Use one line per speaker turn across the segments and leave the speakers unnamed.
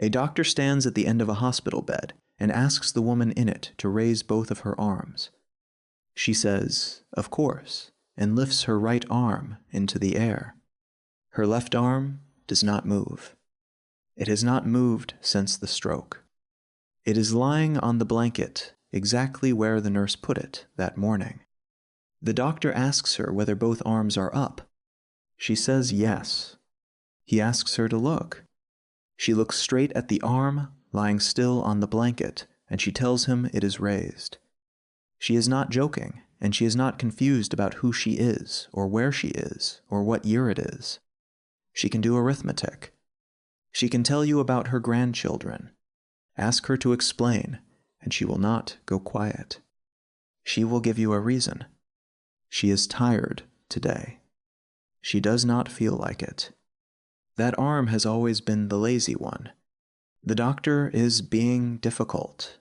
A doctor stands at the end of a hospital bed and asks the woman in it to raise both of her arms. She says, "Of course," and lifts her right arm into the air. Her left arm does not move. It has not moved since the stroke. It is lying on the blanket exactly where the nurse put it that morning. The doctor asks her whether both arms are up. She says yes. He asks her to look. She looks straight at the arm lying still on the blanket, and she tells him it is raised. She is not joking, and she is not confused about who she is, or where she is, or what year it is. She can do arithmetic. She can tell you about her grandchildren. Ask her to explain, and she will not go quiet. She will give you a reason. She is tired today. She does not feel like it. That arm has always been the lazy one. The doctor is being difficult.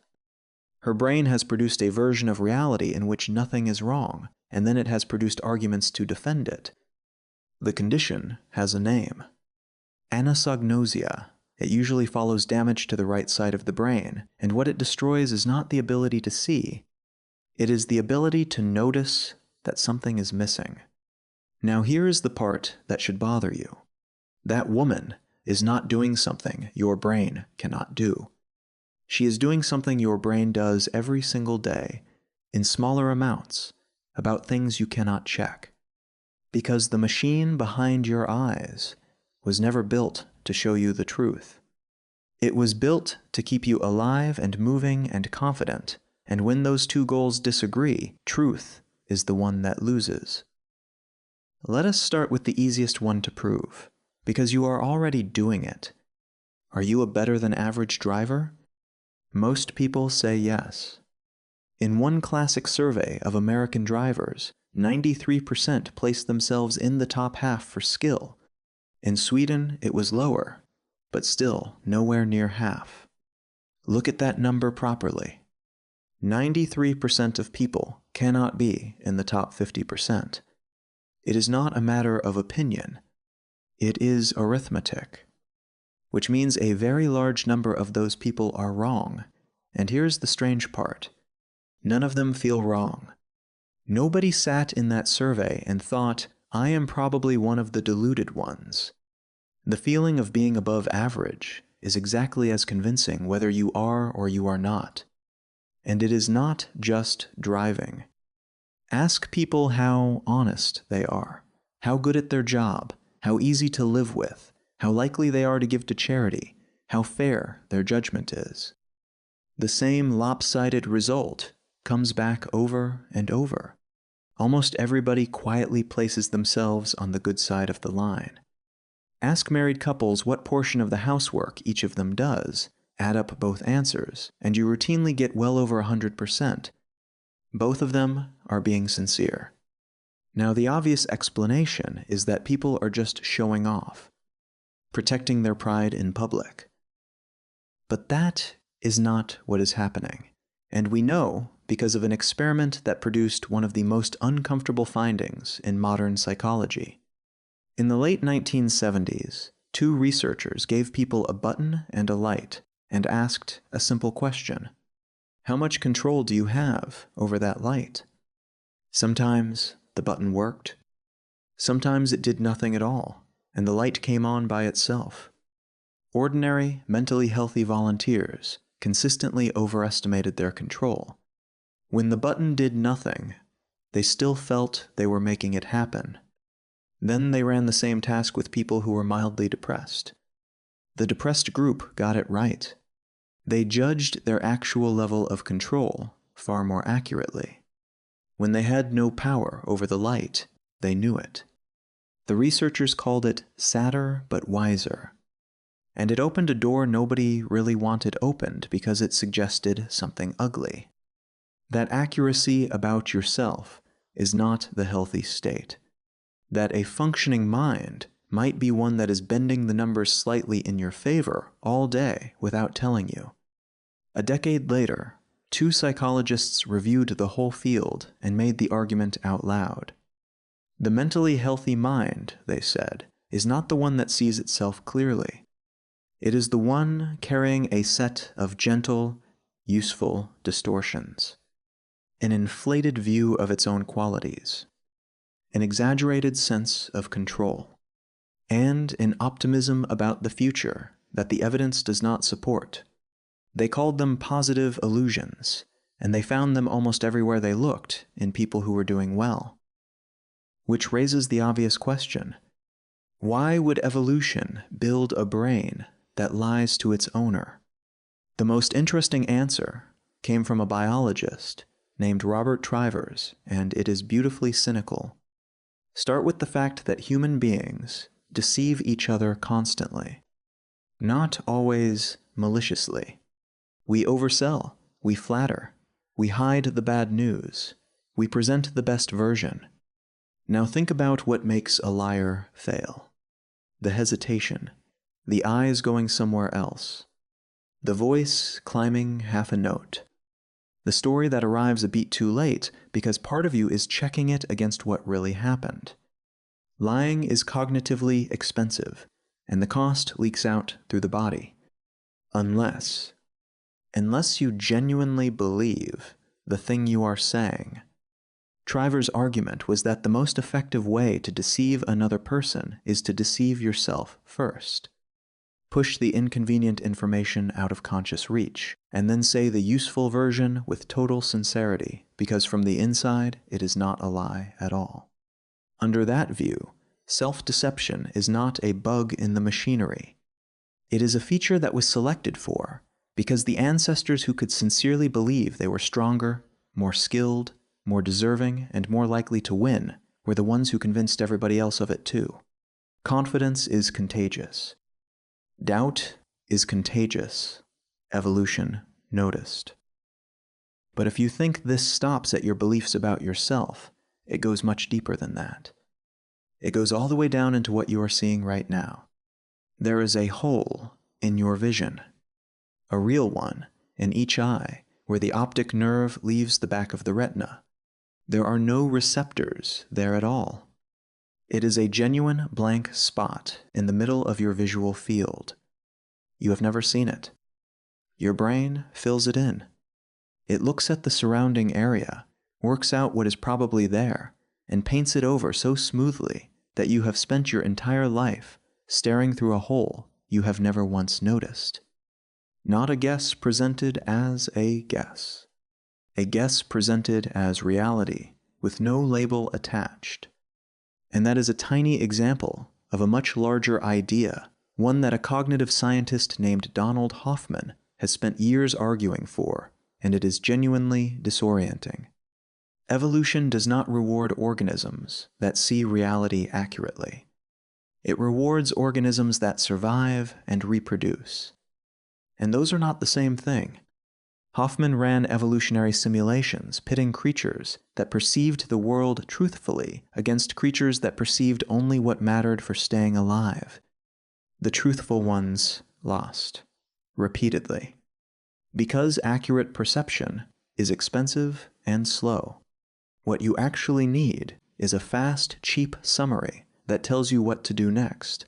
Her brain has produced a version of reality in which nothing is wrong, and then it has produced arguments to defend it. The condition has a name. Anosognosia. It usually follows damage to the right side of the brain, and what it destroys is not the ability to see. It is the ability to notice that something is missing. Now here is the part that should bother you. That woman is not doing something your brain cannot do. She is doing something your brain does every single day, in smaller amounts, about things you cannot check. Because the machine behind your eyes was never built to show you the truth. It was built to keep you alive and moving and confident, and when those two goals disagree, truth is the one that loses. Let us start with the easiest one to prove, because you are already doing it. Are you a better than average driver? Most people say yes. In one classic survey of American drivers, 93% placed themselves in the top half for skill. In Sweden, it was lower, but still nowhere near half. Look at that number properly. 93% of people cannot be in the top 50%. It is not a matter of opinion. It is arithmetic, which means a very large number of those people are wrong. And here's the strange part. None of them feel wrong. Nobody sat in that survey and thought, I am probably one of the deluded ones. The feeling of being above average is exactly as convincing whether you are or you are not. And it is not just driving. Ask people how honest they are, how good at their job, how easy to live with, how likely they are to give to charity, how fair their judgment is. The same lopsided result comes back over and over. Almost everybody quietly places themselves on the good side of the line. Ask married couples what portion of the housework each of them does, add up both answers, and you routinely get well over 100%. Both of them are being sincere. Now, the obvious explanation is that people are just showing off, protecting their pride in public. But that is not what is happening, and we know because of an experiment that produced one of the most uncomfortable findings in modern psychology. In the late 1970s, two researchers gave people a button and a light and asked a simple question. How much control do you have over that light? Sometimes the button worked. Sometimes it did nothing at all, and the light came on by itself. Ordinary, mentally healthy volunteers consistently overestimated their control. When the button did nothing, they still felt they were making it happen. Then they ran the same task with people who were mildly depressed. The depressed group got it right. They judged their actual level of control far more accurately. When they had no power over the light, they knew it. The researchers called it sadder but wiser. And it opened a door nobody really wanted opened because it suggested something ugly. That accuracy about yourself is not the healthy state. That a functioning mind might be one that is bending the numbers slightly in your favor all day without telling you. A decade later, two psychologists reviewed the whole field and made the argument out loud. The mentally healthy mind, they said, is not the one that sees itself clearly. It is the one carrying a set of gentle, useful distortions, an inflated view of its own qualities, an exaggerated sense of control, and an optimism about the future that the evidence does not support. They called them positive illusions, and they found them almost everywhere they looked in people who were doing well. Which raises the obvious question: why would evolution build a brain that lies to its owner? The most interesting answer came from a biologist named Robert Trivers, and it is beautifully cynical. Start with the fact that human beings deceive each other constantly, not always maliciously. We oversell, we flatter, we hide the bad news, we present the best version. Now think about what makes a liar fail. The hesitation, the eyes going somewhere else, the voice climbing half a note, the story that arrives a beat too late because part of you is checking it against what really happened. Lying is cognitively expensive, and the cost leaks out through the body. Unless you genuinely believe the thing you are saying. Trivers' argument was that the most effective way to deceive another person is to deceive yourself first. Push the inconvenient information out of conscious reach, and then say the useful version with total sincerity, because from the inside it is not a lie at all. Under that view, self-deception is not a bug in the machinery. It is a feature that was selected for, because the ancestors who could sincerely believe they were stronger, more skilled, more deserving, and more likely to win were the ones who convinced everybody else of it too. Confidence is contagious. Doubt is contagious. Evolution noticed. But if you think this stops at your beliefs about yourself, it goes much deeper than that. It goes all the way down into what you are seeing right now. There is a hole in your vision, a real one in each eye where the optic nerve leaves the back of the retina. There are no receptors there at all. It is a genuine blank spot in the middle of your visual field. You have never seen it. Your brain fills it in. It looks at the surrounding area, works out what is probably there, and paints it over so smoothly that you have spent your entire life staring through a hole you have never once noticed. Not a guess presented as a guess presented as reality with no label attached. And that is a tiny example of a much larger idea, one that a cognitive scientist named Donald Hoffman has spent years arguing for, and it is genuinely disorienting. Evolution does not reward organisms that see reality accurately. It rewards organisms that survive and reproduce. And those are not the same thing. Hoffman ran evolutionary simulations pitting creatures that perceived the world truthfully against creatures that perceived only what mattered for staying alive. The truthful ones lost, repeatedly. Because accurate perception is expensive and slow. What you actually need is a fast, cheap summary that tells you what to do next.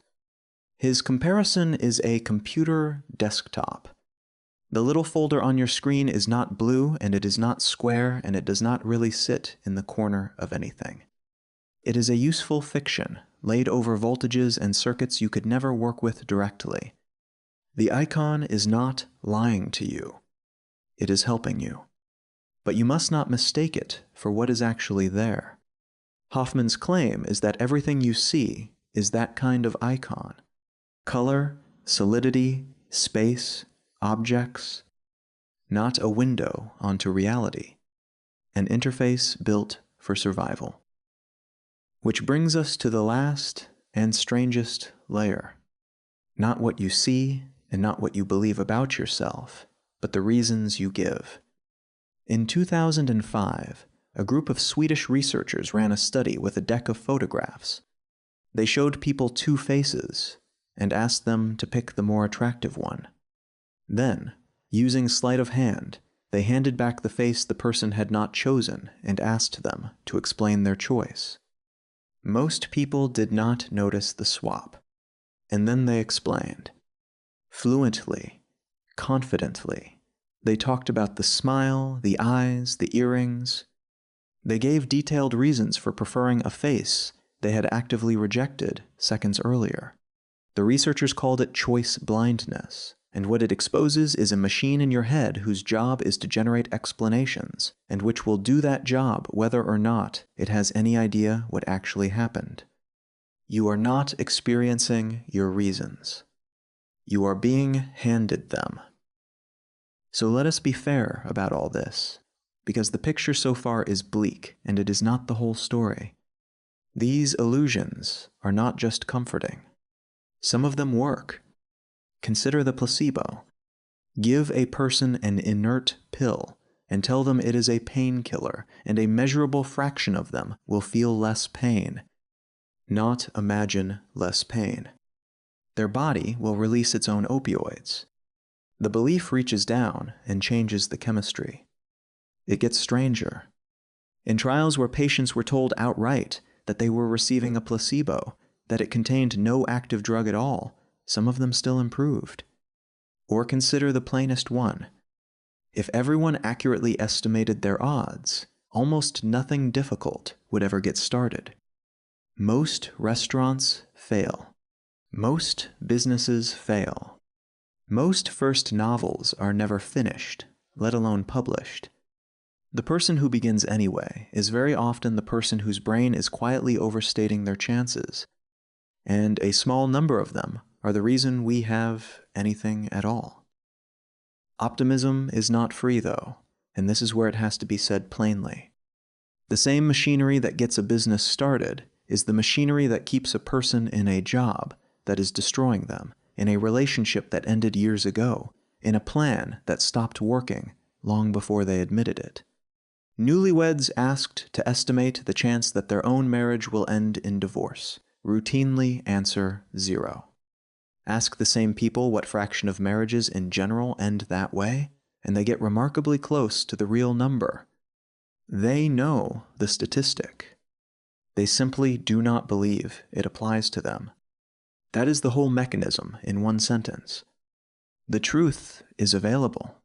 His comparison is a computer desktop. The little folder on your screen is not blue, and it is not square, and it does not really sit in the corner of anything. It is a useful fiction laid over voltages and circuits you could never work with directly. The icon is not lying to you. It is helping you. But you must not mistake it for what is actually there. Hoffman's claim is that everything you see is that kind of icon. Color, solidity, space, objects, not a window onto reality, an interface built for survival. Which brings us to the last and strangest layer. Not what you see and not what you believe about yourself, but the reasons you give. In 2005, a group of Swedish researchers ran a study with a deck of photographs. They showed people two faces and asked them to pick the more attractive one. Then, using sleight of hand, they handed back the face the person had not chosen and asked them to explain their choice. Most people did not notice the swap, and then they explained. Fluently, confidently. They talked about the smile, the eyes, the earrings. They gave detailed reasons for preferring a face they had actively rejected seconds earlier. The researchers called it choice blindness, and what it exposes is a machine in your head whose job is to generate explanations, and which will do that job whether or not it has any idea what actually happened. You are not experiencing your reasons. You are being handed them. So let us be fair about all this, because the picture so far is bleak, and it is not the whole story. These illusions are not just comforting. Some of them work. Consider the placebo. Give a person an inert pill and tell them it is a painkiller, and a measurable fraction of them will feel less pain. Not imagine less pain. Their body will release its own opioids. The belief reaches down and changes the chemistry. It gets stranger. In trials where patients were told outright that they were receiving a placebo, that it contained no active drug at all, some of them still improved. Or consider the plainest one. If everyone accurately estimated their odds, almost nothing difficult would ever get started. Most restaurants fail. Most businesses fail. Most first novels are never finished, let alone published. The person who begins anyway is very often the person whose brain is quietly overstating their chances, and a small number of them are the reason we have anything at all. Optimism is not free, though, and this is where it has to be said plainly. The same machinery that gets a business started is the machinery that keeps a person in a job that is destroying them, in a relationship that ended years ago, in a plan that stopped working long before they admitted it. Newlyweds asked to estimate the chance that their own marriage will end in divorce routinely answer 0. Ask the same people what fraction of marriages in general end that way, and they get remarkably close to the real number. They know the statistic. They simply do not believe it applies to them. That is the whole mechanism in one sentence. The truth is available.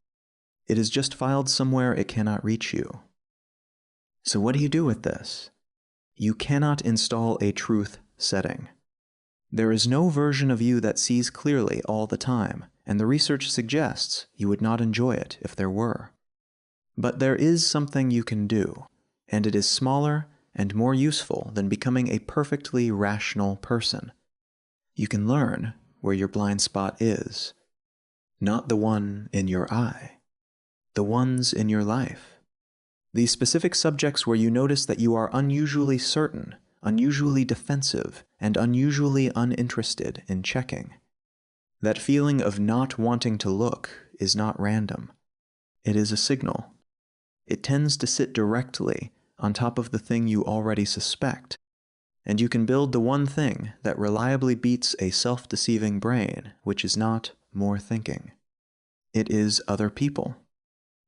It is just filed somewhere it cannot reach you. So what do you do with this? You cannot install a truth setting. There is no version of you that sees clearly all the time, and the research suggests you would not enjoy it if there were. But there is something you can do, and it is smaller and more useful than becoming a perfectly rational person. You can learn where your blind spot is. Not the one in your eye. The ones in your life. These specific subjects where you notice that you are unusually certain, unusually defensive, and unusually uninterested in checking. That feeling of not wanting to look is not random. It is a signal. It tends to sit directly on top of the thing you already suspect, and you can build the one thing that reliably beats a self-deceiving brain, which is not more thinking. It is other people.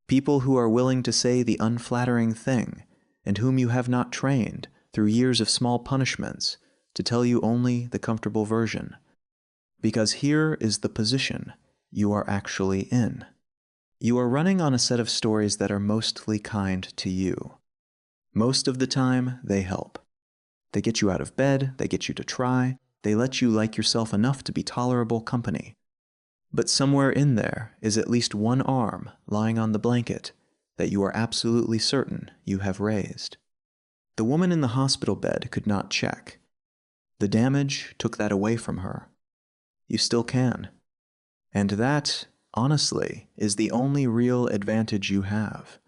People who are willing to say the unflattering thing, and whom you have not trained through years of small punishments to tell you only the comfortable version. Because here is the position you are actually in. You are running on a set of stories that are mostly kind to you. Most of the time, they help. They get you out of bed, they get you to try, they let you like yourself enough to be tolerable company. But somewhere in there is at least one arm lying on the blanket that you are absolutely certain you have raised. The woman in the hospital bed could not check. The damage took that away from her. You still can. And that, honestly, is the only real advantage you have.